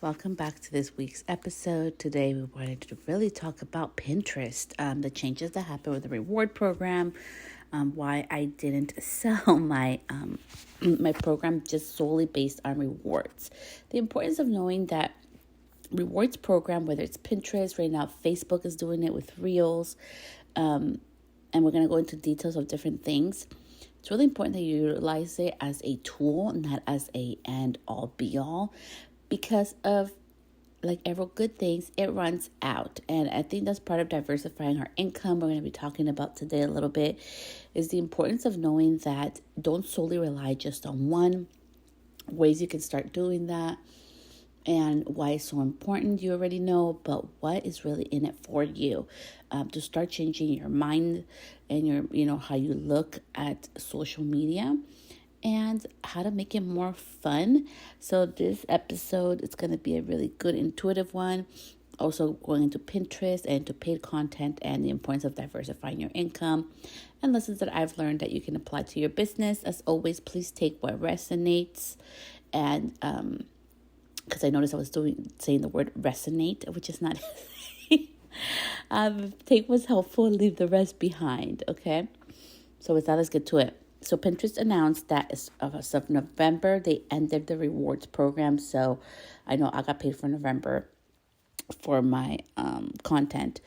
Welcome back to this week's episode. Today we wanted to really talk about Pinterest, the changes that happened with the reward program, why I didn't sell my program just solely based on rewards. The importance of knowing that rewards program, whether it's Pinterest, right now Facebook is doing it with Reels, and we're going to go into details of different things. It's really important that you utilize it as a tool, not as a end all be all, because of like every good things, it runs out. And I think that's part of diversifying our income. We're going to be talking about today a little bit is the importance of knowing that don't solely rely just on one, ways you can start doing that, and why it's so important. You already know, but what is really in it for you to start changing your mind and your, how you look at social media and how to make it more fun. So this episode is going to be a really good intuitive one. Also going into Pinterest and into paid content and the importance of diversifying your income and lessons that I've learned that you can apply to your business. As always, please take what resonates. And because I noticed I was saying the word resonate, which is not take what's helpful and leave the rest behind. Okay. So with that, let's get to it. So Pinterest announced that as of November, they ended the rewards program. So I know I got paid for November for my content.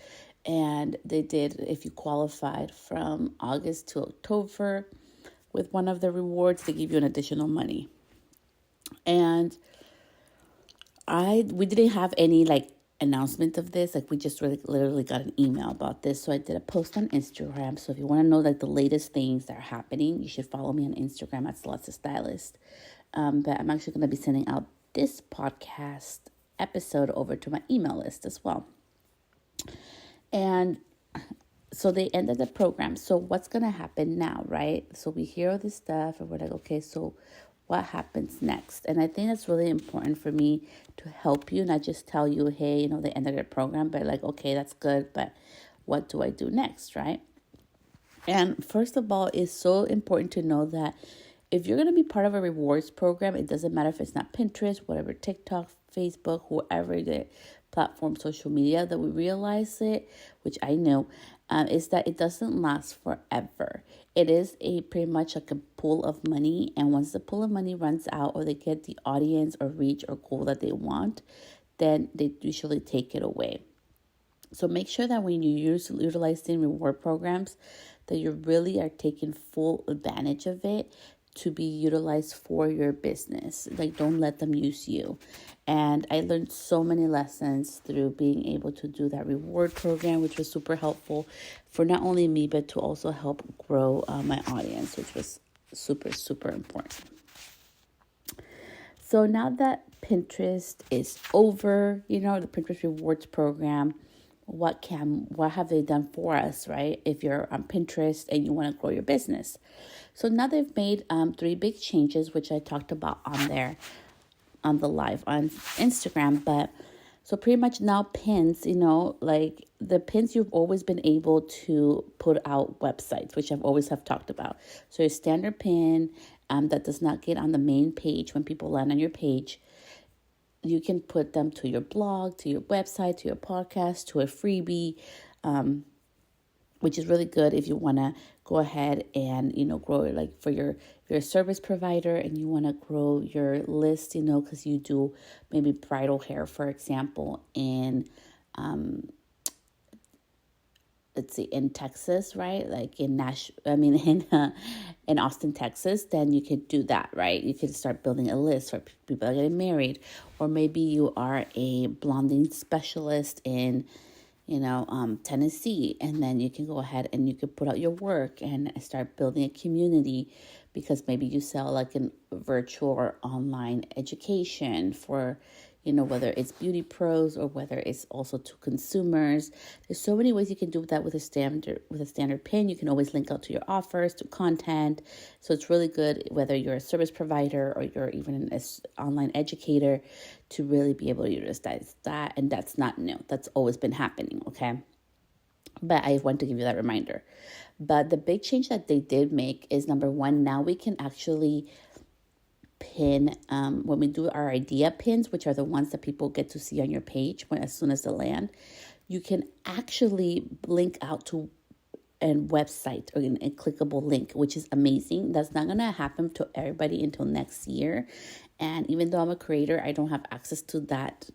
And they did, if you qualified from August to October with one of the rewards, they give you an additional money. And we didn't have any announcement of this. We just literally got an email about this. So I did a post on Instagram. So if you want to know the latest things that are happening, you should follow me on Instagram at Celeste Stylist. But I'm actually going to be sending out this podcast episode over to my email list as well. And so they ended the program. So what's going to happen now, right? So we hear all this stuff and we're like, okay, so what happens next? And I think that's really important for me to help you, not just tell you, hey, they ended their program, but okay, that's good, but what do I do next, right? And first of all, it's so important to know that if you're going to be part of a rewards program, it doesn't matter if it's not Pinterest, whatever, TikTok, Facebook, whoever the platform, social media, that we realize it, which I know, is that it doesn't last forever. It is pretty much like a pool of money. And once the pool of money runs out or they get the audience or reach or goal that they want, then they usually take it away. So make sure that when you utilizing reward programs, that you really are taking full advantage of it to be utilized for your business. Don't let them use you. And I learned so many lessons through being able to do that reward program, which was super helpful for not only me, but to also help grow my audience, which was super, super important. So now that Pinterest is over, the Pinterest rewards program, what have they done for us, right? If you're on Pinterest and you want to grow your business. So now they've made 3 big changes, which I talked about on there on the live on Instagram. But so pretty much now pins, the pins, you've always been able to put out websites, which I've always have talked about. So your standard pin that does not get on the main page when people land on your page, you can put them to your blog, to your website, to your podcast, to a freebie, which is really good if you want to go ahead and, grow for your service provider and you want to grow your list, because you do maybe bridal hair, for example, in, in Texas, right? In in Austin, Texas, then you could do that, right? You could start building a list for people that are getting married, or maybe you are a blonding specialist in, Tennessee, and then you can go ahead and you could put out your work and start building a community because maybe you sell an virtual or online education for, whether it's beauty pros or whether it's also to consumers. There's so many ways you can do that with a standard pin. You can always link out to your offers, to content. So it's really good whether you're a service provider or you're even an online educator to really be able to utilize that. And that's not new. That's always been happening, okay? But I want to give you that reminder. But the big change that they did make is, number one, now we can actually pin, when we do our idea pins, which are the ones that people get to see on your page as soon as they land, you can actually link out to a website or a clickable link, which is amazing. That's not going to happen to everybody until next year. And even though I'm a creator, I don't have access to that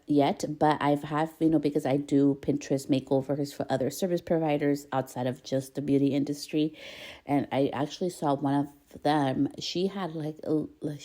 yet, but I've have, because I do Pinterest makeovers for other service providers outside of just the beauty industry. And I actually saw one of them. She had I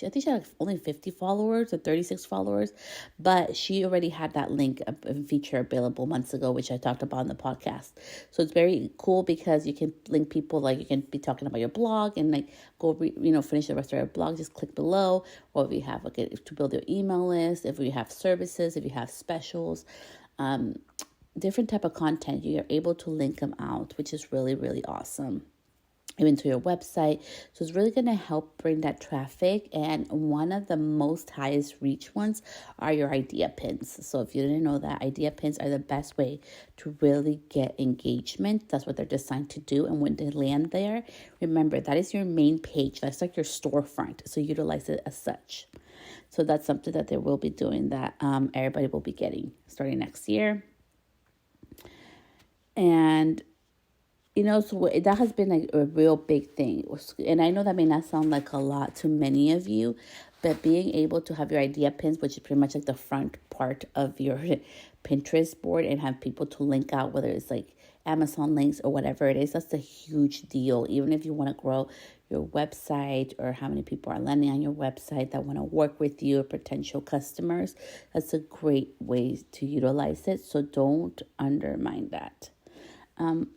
think she had only 50 followers or 36 followers, but she already had that link and feature available months ago, which I talked about in the podcast. So it's very cool because you can link people, like you can be talking about your blog and like finish the rest of your blog, just click below. Or if you have to build your email list, if you have services, if you have specials, different type of content, you're able to link them out, which is really, really awesome, even to your website. So it's really going to help bring that traffic. And one of the most highest reach ones are your idea pins. So if you didn't know that, idea pins are the best way to really get engagement. That's what they're designed to do. And when they land there, remember, that is your main page. That's like your storefront. So utilize it as such. So that's something that they will be doing, that everybody will be getting starting next year. And so that has been like a real big thing. And I know that may not sound like a lot to many of you, but being able to have your idea pins, which is pretty much like the front part of your Pinterest board, and have people to link out, whether it's like Amazon links or whatever it is, that's a huge deal. Even if you want to grow your website, or how many people are landing on your website that want to work with you, or potential customers, that's a great way to utilize it. So don't undermine that.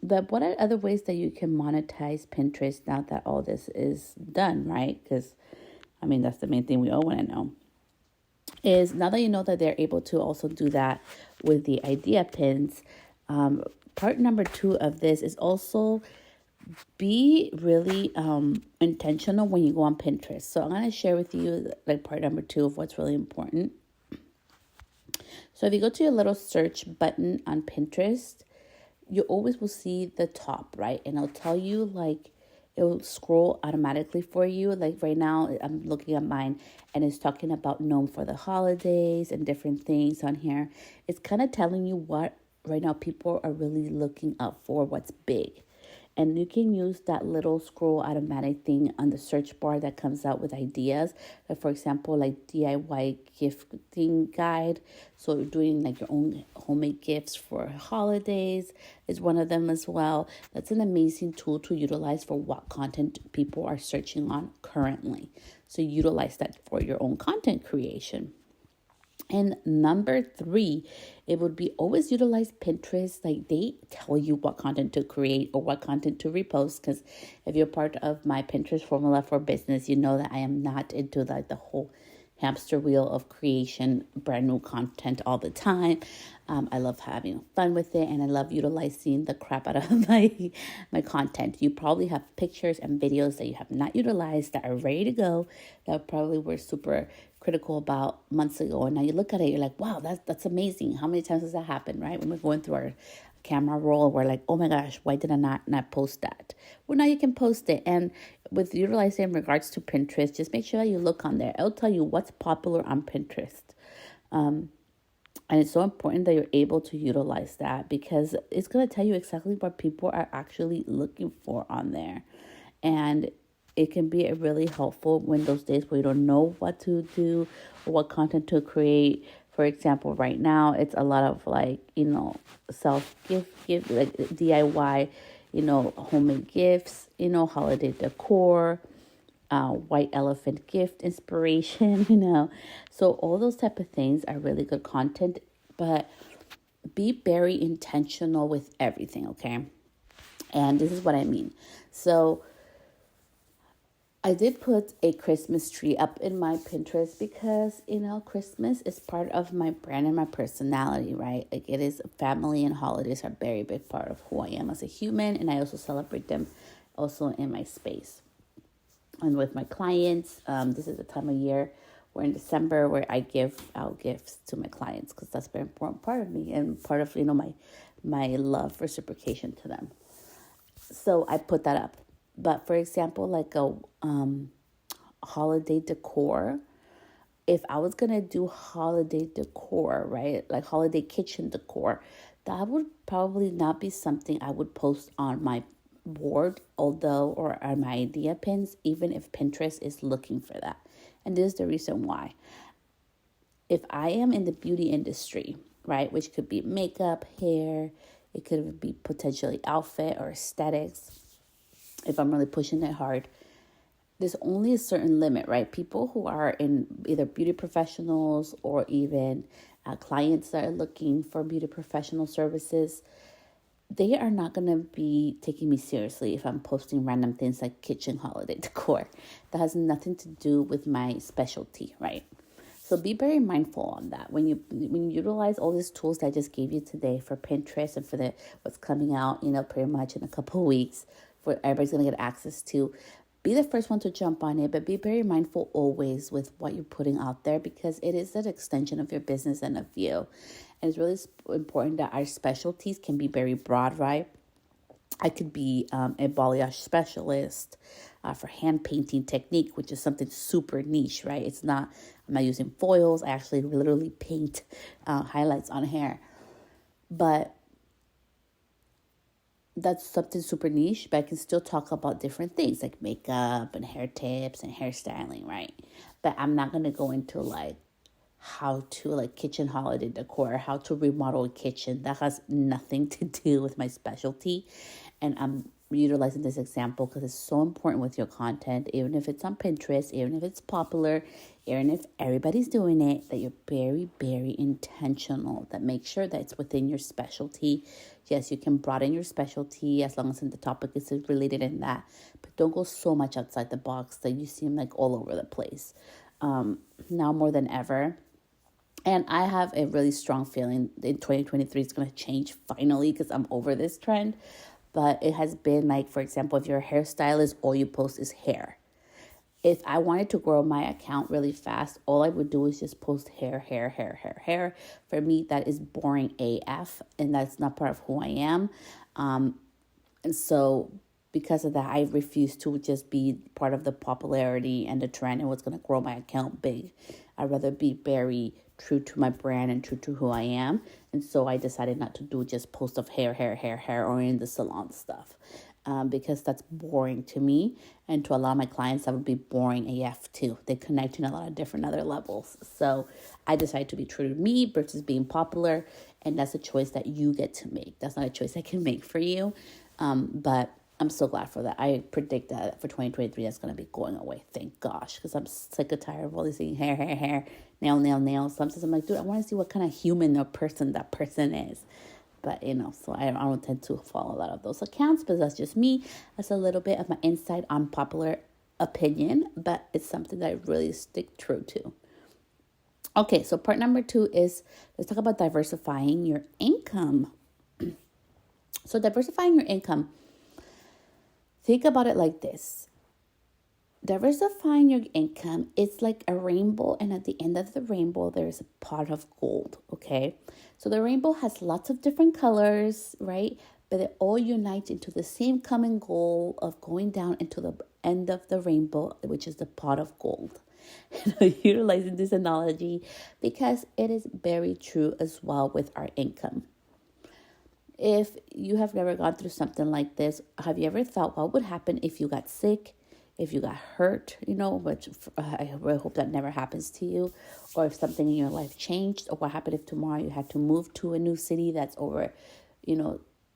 But what are other ways that you can monetize Pinterest now that all this is done, right? Because, that's the main thing we all want to know. Is now that you know that they're able to also do that with the idea pins, part number 2 of this is also be really intentional when you go on Pinterest. So I'm going to share with you like part number 2 of what's really important. So if you go to your little search button on Pinterest, you always will see the top, right? And it'll tell you, like, it'll scroll automatically for you. Like right now, I'm looking at mine and it's talking about known for the holidays and different things on here. It's kind of telling you what right now people are really looking up for, what's big. And you can use that little scroll automatic thing on the search bar that comes out with ideas. Like for example, like DIY gifting guide. So doing like your own homemade gifts for holidays is one of them as well. That's an amazing tool to utilize for what content people are searching on currently. So utilize that for your own content creation. And number 3, it would be always utilize Pinterest. Like they tell you what content to create or what content to repost. Because if you're part of my Pinterest formula for business, you know that I am not into like the whole hamster wheel of creation, brand new content all the time. I love having fun with it, and I love utilizing the crap out of my content. You probably have pictures and videos that you have not utilized that are ready to go, that probably were super critical about months ago, and now you look at it, you're like, wow, that's amazing. How many times has that happened, right? When we're going through our camera roll, we're like, oh my gosh, why did I not post that? Well, now you can post it. And with utilizing in regards to Pinterest, just make sure that you look on there. It'll tell you what's popular on Pinterest. And it's so important that you're able to utilize that, because it's going to tell you exactly what people are actually looking for on there. And it can be really helpful when those days where you don't know what to do or what content to create. For example, right now, it's a lot of like, self-gift, like DIY, homemade gifts, holiday decor, white elephant gift inspiration, So all those type of things are really good content, but be very intentional with everything, okay? And this is what I mean. So I did put a Christmas tree up in my Pinterest because, Christmas is part of my brand and my personality, right? Like it is, family and holidays are a very big part of who I am as a human. And I also celebrate them also in my space. And with my clients, this is the time of year, we're in December, where I give out gifts to my clients, because that's a very important part of me and part of, my love, reciprocation to them. So I put that up. But for example, like holiday decor, if I was gonna do holiday decor, right, like holiday kitchen decor, that would probably not be something I would post on my board, although, or on my idea pins, even if Pinterest is looking for that. And this is the reason why. If I am in the beauty industry, right, which could be makeup, hair, it could be potentially outfit or aesthetics, if I'm really pushing it hard, there's only a certain limit, right? People who are in either beauty professionals or even clients that are looking for beauty professional services, they are not going to be taking me seriously if I'm posting random things like kitchen holiday decor. That has nothing to do with my specialty, right? So be very mindful on that when you utilize all these tools that I just gave you today for Pinterest and for the what's coming out, pretty much in a couple of weeks, for everybody's gonna get access to. Be the first one to jump on it, but be very mindful always with what you're putting out there, because it is an extension of your business and of you. And it's really important that our specialties can be very broad, right? I could be a balayage specialist for hand painting technique, which is something super niche, right? I'm not using foils. I actually literally paint highlights on hair. But that's something super niche, but I can still talk about different things like makeup and hair tips and hairstyling, right? But I'm not going to go into like how to like kitchen holiday decor, how to remodel a kitchen. That has nothing to do with my specialty. And I'm utilizing this example because it's so important with your content, even if it's on Pinterest, even if it's popular, even if everybody's doing it, that you're very, very intentional, that make sure that it's within your specialty. Yes, you can broaden your specialty as long as the topic is related in that, but don't go so much outside the box that you seem like all over the place. Now more than ever, and I have a really strong feeling in 2023 it's going to change finally, because I'm over this trend. But it has been like, for example, if you're a hairstylist, all you post is hair. If I wanted to grow my account really fast, all I would do is just post hair, hair, hair, hair, hair. For me, that is boring AF, and that's not part of who I am. And so because of that, I refuse to just be part of the popularity and the trend and what's going to grow my account big. I'd rather be very true to my brand and true to who I am. And so I decided not to do just posts of hair, hair, hair, hair, or in the salon stuff. Because that's boring to me. And to a lot of my clients, that would be boring AF too. They connect in a lot of different other levels. So I decided to be true to me versus being popular. And that's a choice that you get to make. That's not a choice I can make for you. But I'm so glad for that. I predict that for 2023, that's going to be going away. Thank gosh. Because I'm sick and tired of all these things. Hair, hair, hair, nail, nail, nail. Sometimes I'm like, dude, I want to see what kind of human or person that person is. But, so I don't tend to follow a lot of those accounts, but that's just me. That's a little bit of my insight on popular opinion, but it's something that I really stick true to. Okay, so part number 2 is, let's talk about diversifying your income. So diversifying your income, think about it like this. Diversifying your income, it's like a rainbow, and at the end of the rainbow, there's a pot of gold, okay? So the rainbow has lots of different colors, right? But it all unites into the same common goal of going down into the end of the rainbow, which is the pot of gold. Utilizing this analogy because it is very true as well with our income. If you have never gone through something like this, have you ever thought what would happen if you got sick? If you got hurt, which I really hope that never happens to you, or if something in your life changed, or what happened if tomorrow you had to move to a new city that's over,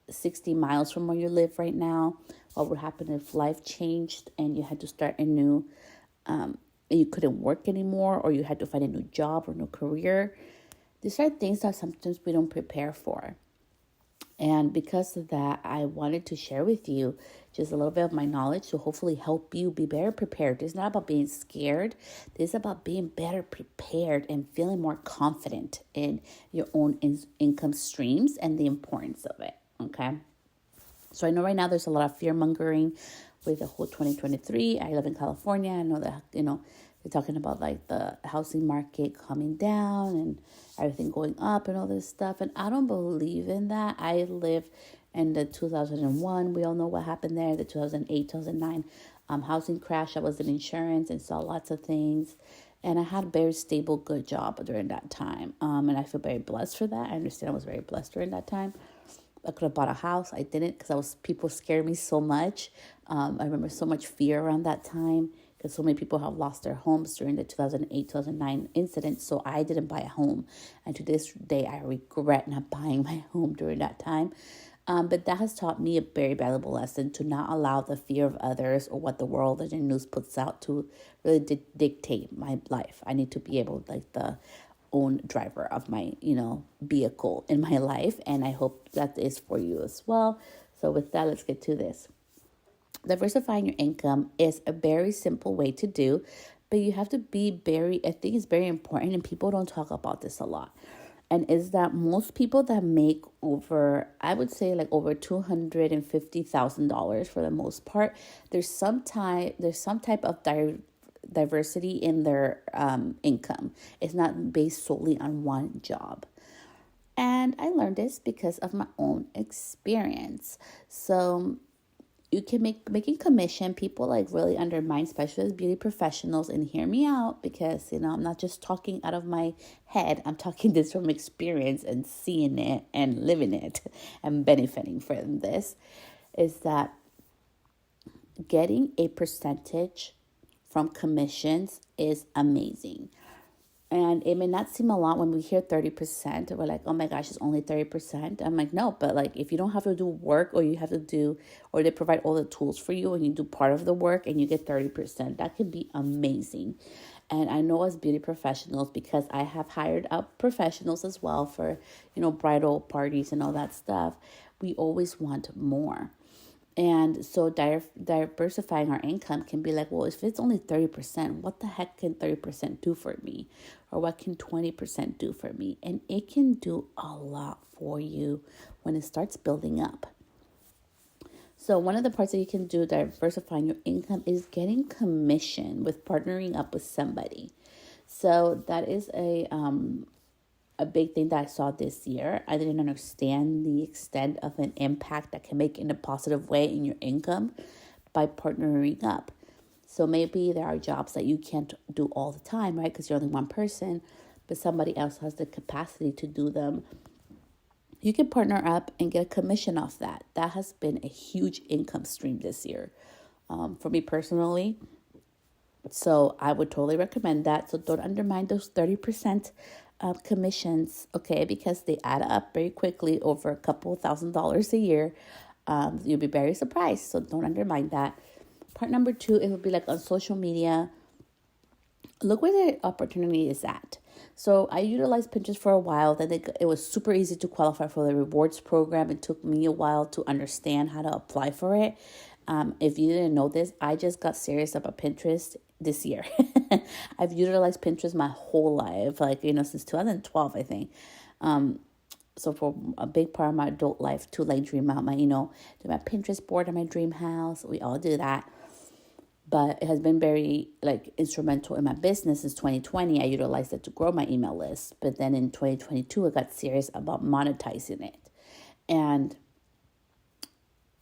60 miles from where you live right now? What would happen if life changed and you had to start anew, and you couldn't work anymore, or you had to find a new job or new career? These are things that sometimes we don't prepare for. And because of that, I wanted to share with you just a little bit of my knowledge to hopefully help you be better prepared. It's not about being scared. It's about being better prepared and feeling more confident in your own income streams and the importance of it, okay? So I know right now there's a lot of fear mongering with the whole 2023. I live in California. I know that, they're talking about like the housing market coming down and everything going up and all this stuff. And I don't believe in that. I live in the 2001. We all know what happened there, the 2008, 2009 housing crash. I was in insurance and saw lots of things. And I had a very stable, good job during that time. And I feel very blessed for that. I understand I was very blessed during that time. I could have bought a house. I didn't because people scared me so much. I remember so much fear around that time because so many people have lost their homes during the 2008, 2009 incident. So I didn't buy a home. And to this day, I regret not buying my home during that time. But that has taught me a very valuable lesson to not allow the fear of others or what the world and the news puts out to really dictate my life. I need to be able, like the own driver of my, vehicle in my life. And I hope that is for you as well. So with that, let's get to this. Diversifying your income is a very simple way to do, but you have to be I think it's very important, and people don't talk about this a lot. And is that most people that make over, I would say like over $250,000 for the most part, there's some type of diversity in their income. It's not based solely on one job. And I learned this because of my own experience. So you can making commission. People like really undermine specialist beauty professionals, and hear me out because I'm not just talking out of my head. I'm talking this from experience and seeing it and living it and benefiting from this. Is that getting a percentage from commissions is amazing. And it may not seem a lot when we hear 30%. We're like, oh my gosh, it's only 30%. I'm like, no, but like if you don't have to do work or or they provide all the tools for you and you do part of the work and you get 30%, that can be amazing. And I know as beauty professionals, because I have hired up professionals as well for, bridal parties and all that stuff, we always want more. And so diversifying our income can be like, well, if it's only 30%, what the heck can 30% do for me? Or what can 20% do for me? And it can do a lot for you when it starts building up. So one of the parts that you can do diversifying your income is getting commission with partnering up with somebody. So that is a big thing that I saw this year. I didn't understand the extent of an impact that can make in a positive way in your income by partnering up. So maybe there are jobs that you can't do all the time, right? Because you're only one person, but somebody else has the capacity to do them. You can partner up and get a commission off that. That has been a huge income stream this year for me personally. So I would totally recommend that. So don't undermine those 30% commissions, okay, because they add up very quickly over a couple $1,000s a year. You'll be very surprised. So don't undermine that. Part number 2, it would be like on social media. Look where the opportunity is at. So I utilized Pinterest for a while. Then it was super easy to qualify for the rewards program. It took me a while to understand how to apply for it. If you didn't know this, I just got serious about Pinterest this year. I've utilized Pinterest my whole life, since 2012, I think. So for a big part of my adult life to dream out do my Pinterest board and my dream house. We all do that. But it has been very instrumental in my business since 2020. I utilized it to grow my email list. But then in 2022, I got serious about monetizing it. And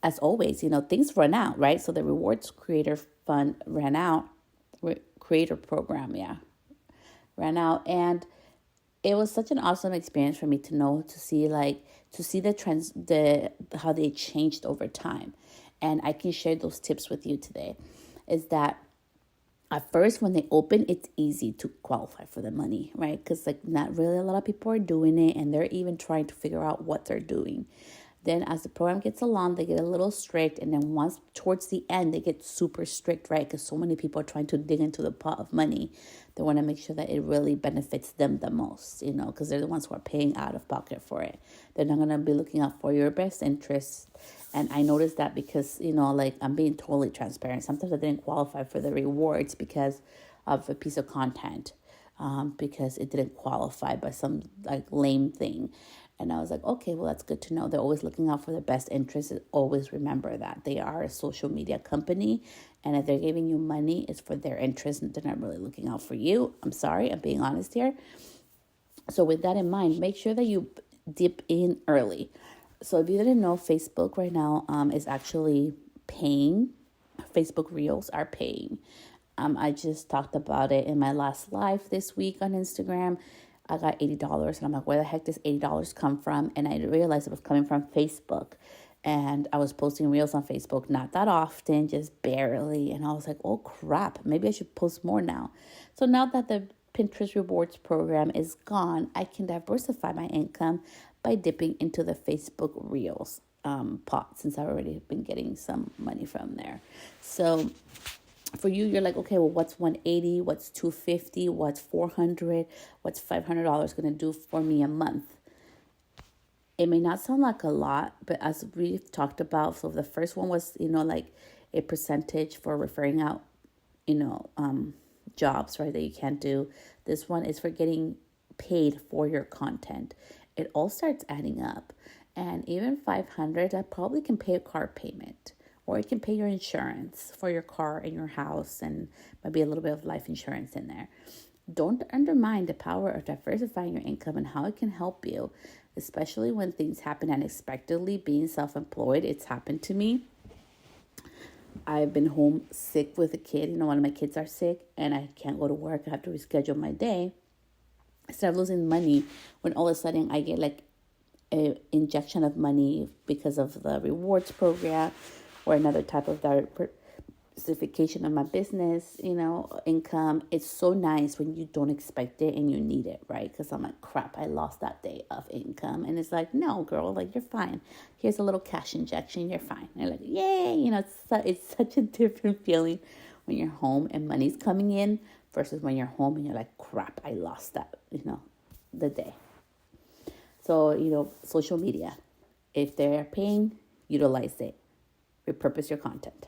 as always, things run out, right? So the rewards creator fund ran out. Creator program, ran out. And it was such an awesome experience for me to see the trends, how they changed over time. And I can share those tips with you today. Is that at first when they open, it's easy to qualify for the money, right? Because not really a lot of people are doing it, and they're even trying to figure out what they're doing. Then as the program gets along, they get a little strict. And then once towards the end, they get super strict, right? Because so many people are trying to dig into the pot of money. They want to make sure that it really benefits them the most, because they're the ones who are paying out of pocket for it. They're not going to be looking out for your best interests. And I noticed that because, I'm being totally transparent. Sometimes I didn't qualify for the rewards because of a piece of content, because it didn't qualify by some lame thing. And I was like, okay, well, that's good to know. They're always looking out for their best interests. Always remember that they are a social media company. And if they're giving you money, it's for their interest. And they're not really looking out for you. I'm sorry, I'm being honest here. So with that in mind, make sure that you dip in early. So if you didn't know, Facebook right now is actually paying Facebook Reels are paying. I just talked about it in my last live this week on Instagram. I got $80, and I'm like, where the heck does $80 come from? And I realized it was coming from Facebook. And I was posting Reels on Facebook, not that often, just barely. And I was like, oh crap, maybe I should post more now. So now that the Pinterest Rewards program is gone, I can diversify my income by dipping into the Facebook Reels pot, since I've already been getting some money from there. So for you, you're like, okay, well, what's 180? What's 250? What's 400? What's $500 going to do for me a month? It may not sound like a lot, but as we've talked about, so the first one was, like a percentage for referring out, jobs, right, that you can't do. This one is for getting paid for your content. It all starts adding up. And even 500, that probably can pay a car payment, or it can pay your insurance for your car and your house, and maybe a little bit of life insurance in there. Don't undermine the power of diversifying your income and how it can help you, especially when things happen unexpectedly. Being self-employed, it's happened to me. I've been home sick with a kid. One of my kids are sick and I can't go to work. I have to reschedule my day. Instead of losing money, when all of a sudden I get like an injection of money because of the rewards program or another type of diversification of my business, income. It's so nice when you don't expect it and you need it, right? Because I'm like, crap, I lost that day of income. And it's like, no, girl, like, you're fine. Here's a little cash injection. You're fine. And you're like, yay. It's such a different feeling when you're home and money's coming in versus when you're home and you're like, crap, I lost that, the day. So, social media, if they're paying, utilize it. Repurpose your content.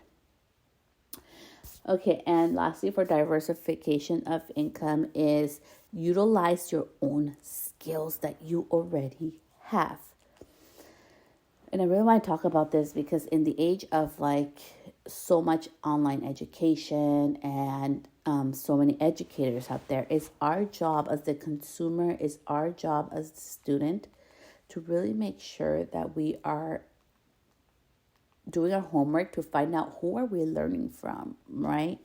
Okay, and lastly, for diversification of income is utilize your own skills that you already have. And I really want to talk about this because in the age of like so much online education and so many educators out there, it's our job as the consumer, it's our job as the student to really make sure that we are doing our homework to find out who are we learning from, right?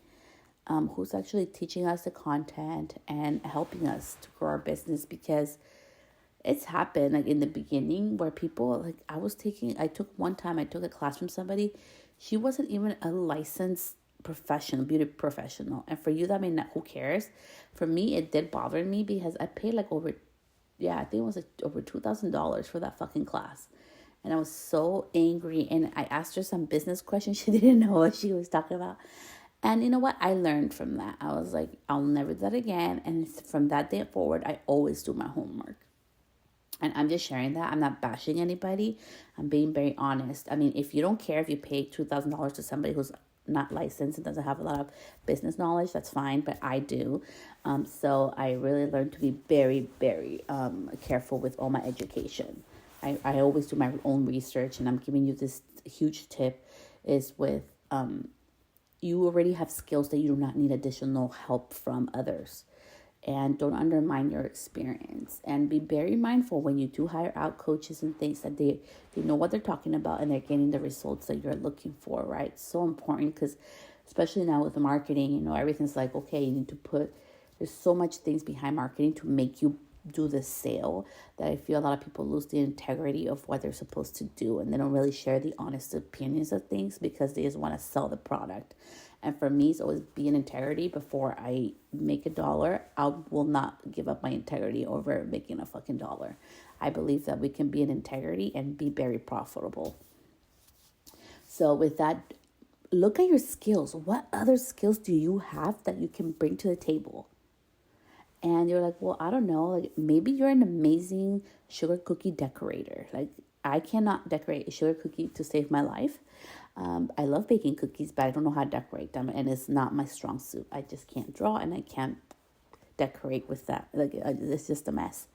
Who's actually teaching us the content and helping us to grow our business, because it's happened like in the beginning where people like I took a class from somebody. She wasn't even a licensed beauty professional. And for you, that may not, who cares? For me, it did bother me because I paid like over $2,000 for that fucking class. And I was so angry. And I asked her some business questions. She didn't know what she was talking about. And you know what? I learned from that. I was like, I'll never do that again. And from that day forward, I always do my homework. And I'm just sharing that. I'm not bashing anybody. I'm being very honest. I mean, if you don't care if you pay $2,000 to somebody who's not licensed and doesn't have a lot of business knowledge, that's fine. But I do. So I really learned to be very, very careful with all my education. I always do my own research, and I'm giving you this huge tip is with you already have skills that you do not need additional help from others. And don't undermine your experience. And be very mindful when you do hire out coaches and things that they know what they're talking about and they're getting the results that you're looking for, right? So important, because especially now with the marketing, everything's like, okay, you need to there's so much things behind marketing to make you do the sale that I feel a lot of people lose the integrity of what they're supposed to do, and they don't really share the honest opinions of things because they just want to sell the product. And for me, it's always be in integrity. Before I make a dollar, I will not give up my integrity over making a fucking dollar. I believe that we can be in integrity and be very profitable. So with that, look at your skills. What other skills do you have that you can bring to the table? And you're like, well, I don't know. Like, maybe you're an amazing sugar cookie decorator. Like, I cannot decorate a sugar cookie to save my life. I love baking cookies, but I don't know how to decorate them. And it's not my strong suit. I just can't draw and I can't decorate with that. Like, it's just a mess.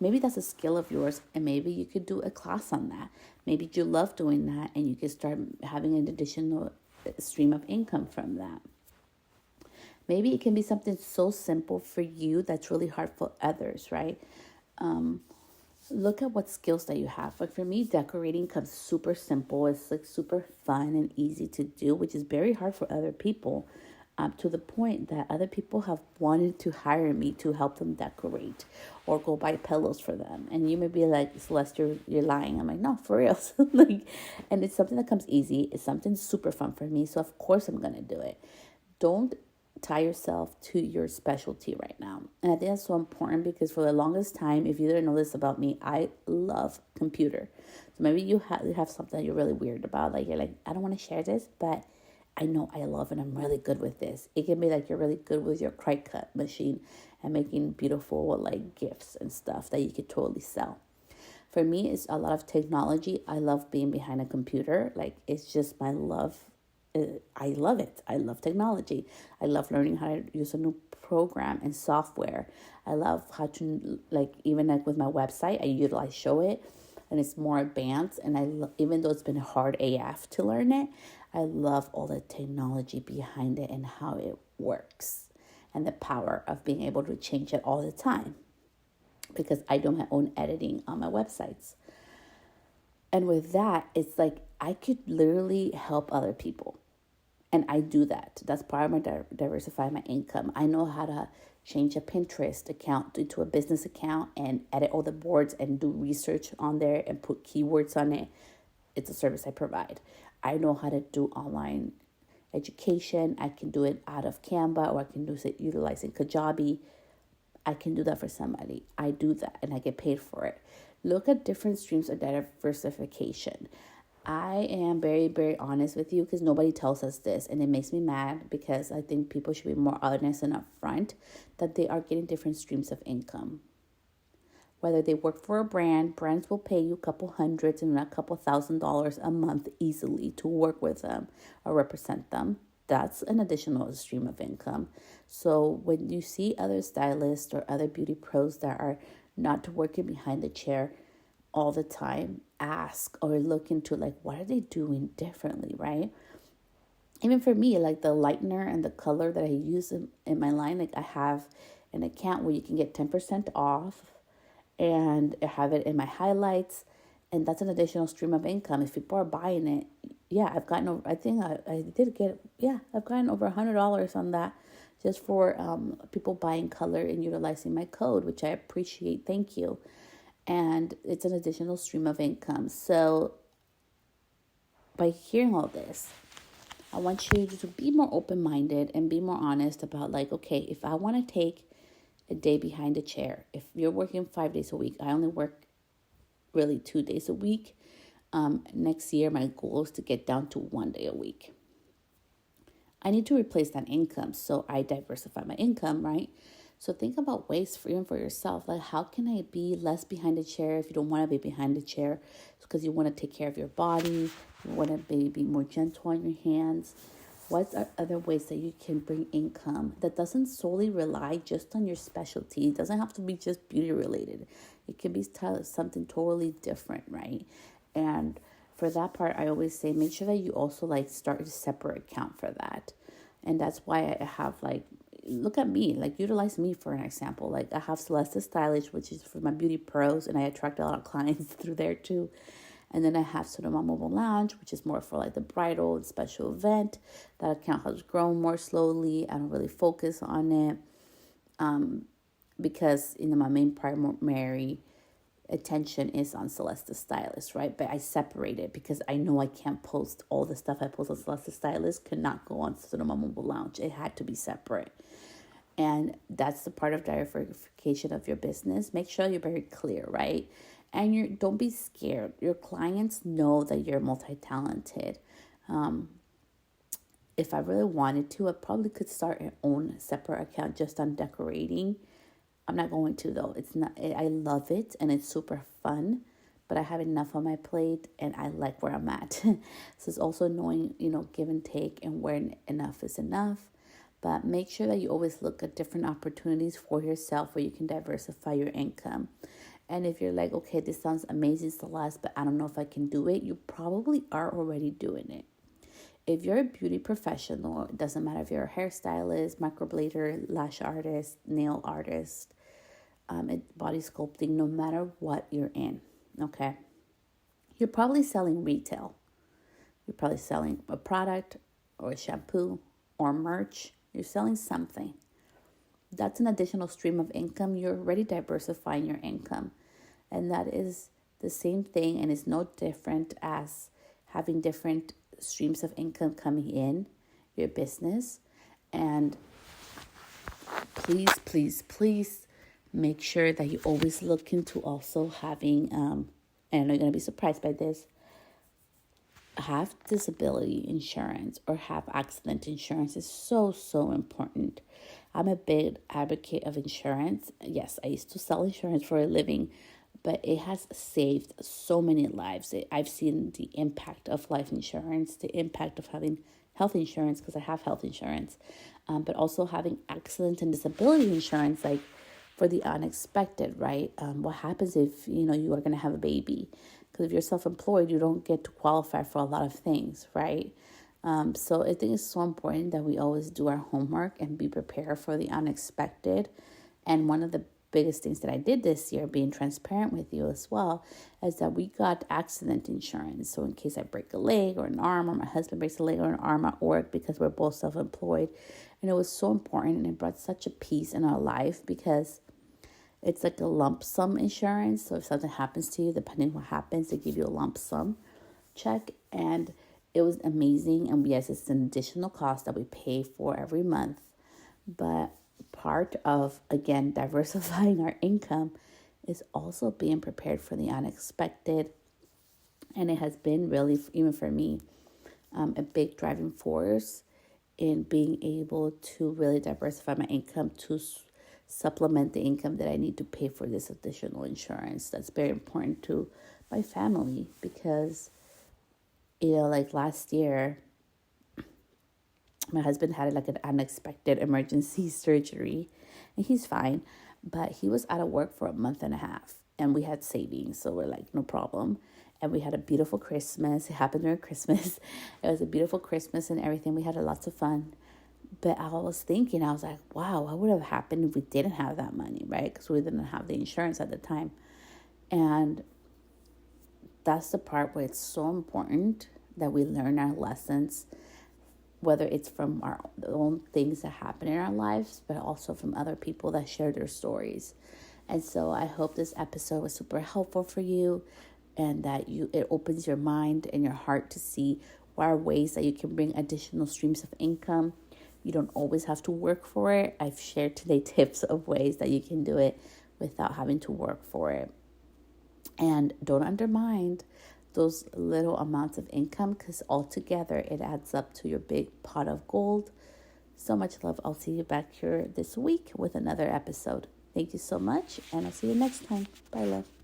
Maybe that's a skill of yours, and maybe you could do a class on that. Maybe you love doing that, and you could start having an additional stream of income from that. Maybe it can be something so simple for you that's really hard for others, right? look at what skills that you have. Like for me, decorating comes super simple. It's like super fun and easy to do, which is very hard for other people. To the point that other people have wanted to hire me to help them decorate or go buy pillows for them. And you may be like, Celeste, you're lying. I'm like, no, for real. Like, and it's something that comes easy. It's something super fun for me. So of course I'm gonna do it. Don't tie yourself to your specialty right now. And I think that's so important because for the longest time, if you didn't know this about me, I love computer. So maybe you have something that you're really weird about. Like you're like, I don't want to share this, but I know I love it. I'm really good with this. It can be like you're really good with your cry cut machine and making beautiful like gifts and stuff that you could totally sell. For me, it's a lot of technology. I love being behind a computer. Like it's just my love. I love it. I love technology. I love learning how to use a new program and software. I love how to like even like with my website, I utilize Show It, and it's more advanced. And even though it's been hard AF to learn it, I love all the technology behind it and how it works, and the power of being able to change it all the time because I do my own editing on my websites. And with that, it's like I could literally help other people. And I do that. That's part of my diversify my income. I know how to change a Pinterest account into a business account and edit all the boards and do research on there and put keywords on it. It's a service I provide. I know how to do online education. I can do it out of Canva, or I can do it utilizing Kajabi. I can do that for somebody. I do that and I get paid for it. Look at different streams of diversification. I am very, very honest with you because nobody tells us this, and it makes me mad because I think people should be more honest and upfront that they are getting different streams of income. Whether they work for a brand, brands will pay you a couple hundreds and a couple $1,000s a month easily to work with them or represent them. That's an additional stream of income. So when you see other stylists or other beauty pros that are not working behind the chair all the time, ask or look into like what are they doing differently, right? Even for me, like the lightener and the color that I use in my line, like I have an account where you can get 10% off, and I have it in my highlights, and that's an additional stream of income. If people are buying it, yeah, I've gotten over, I think I did get, yeah, I've gotten over $100 on that just for people buying color and utilizing my code, which I appreciate. Thank you. And it's an additional stream of income. So by hearing all this, I want you to be more open-minded and be more honest about like, okay, if I want to take a day behind a chair, if you're working 5 days a week, I only work really 2 days a week. Next year, my goal is to get down to 1 day a week. I need to replace that income, so I diversify my income, right? So think about ways for even for yourself. Like, how can I be less behind the chair if you don't want to be behind the chair? Because you want to take care of your body. You want to be more gentle on your hands. What are other ways that you can bring income that doesn't solely rely just on your specialty? It doesn't have to be just beauty related. It can be something totally different, right? And for that part, I always say make sure that you also like start a separate account for that. And that's why I have like, look at me, like utilize me for an example. Like I have Celeste Stylish, which is for my beauty pros, and I attract a lot of clients through there too. And then I have Sonoma Mobile Lounge, which is more for like the bridal and special event. That account has grown more slowly. I don't really focus on it because my main primary attention is on Celeste Stylist, right? But I separate it because I know I can't post all the stuff I post on Celeste Stylist could not go on Sonoma Mobile Lounge. It had to be separate. And that's the part of diversification of your business. Make sure you're very clear, right? And don't be scared. Your clients know that you're multi-talented. If I really wanted to, I probably could start an own separate account just on decorating. I'm not going to though. It's not. I love it and it's super fun, but I have enough on my plate and I like where I'm at. So it's also knowing, give and take and where enough is enough. But make sure that you always look at different opportunities for yourself where you can diversify your income. And if you're like, okay, this sounds amazing, Celeste, but I don't know if I can do it, you probably are already doing it. If you're a beauty professional, it doesn't matter if you're a hairstylist, microblader, lash artist, nail artist, body sculpting, no matter what you're in. Okay. You're probably selling retail. You're probably selling a product or a shampoo or merch. You're selling something. That's an additional stream of income. You're already diversifying your income. And that is the same thing and is no different as having different streams of income coming in your business. And please make sure that you always look into also having, and I know you're going to be surprised by this, have disability insurance or have accident insurance is so important. I'm a big advocate of insurance. Yes, I used to sell insurance for a living, but it has saved so many lives. I've seen the impact of life insurance, the impact of having health insurance because I have health insurance, but also having accident and disability insurance, like for the unexpected, right? What happens if you are going to have a baby? Because if you're self-employed, you don't get to qualify for a lot of things, right? So I think it's so important that we always do our homework and be prepared for the unexpected. And one of the biggest things that I did this year, being transparent with you as well, is that we got accident insurance. So in case I break a leg or an arm, or my husband breaks a leg or an arm at work, because we're both self-employed. And it was so important, and it brought such a peace in our life because it's like a lump sum insurance. So if something happens to you, depending on what happens, they give you a lump sum check. And it was amazing. And yes, it's an additional cost that we pay for every month. But part of, again, diversifying our income is also being prepared for the unexpected. And it has been really, even for me, a big driving force in being able to really diversify my income to supplement the income that I need to pay for this additional insurance. That's very important to my family because, like last year, my husband had like an unexpected emergency surgery and he's fine, but he was out of work for a month and a half and we had savings. So we're like, no problem. And we had a beautiful Christmas. It happened during Christmas. It was a beautiful Christmas and everything. We had lots of fun. But I was thinking, I was like, wow, what would have happened if we didn't have that money, right? Because we didn't have the insurance at the time. And that's the part where it's so important that we learn our lessons, whether it's from our own things that happen in our lives, but also from other people that share their stories. And so I hope this episode was super helpful for you and that it opens your mind and your heart to see what are ways that you can bring additional streams of income. You don't always have to work for it. I've shared today tips of ways that you can do it without having to work for it. And don't undermine those little amounts of income because altogether it adds up to your big pot of gold. So much love. I'll see you back here this week with another episode. Thank you so much, and I'll see you next time. Bye, love.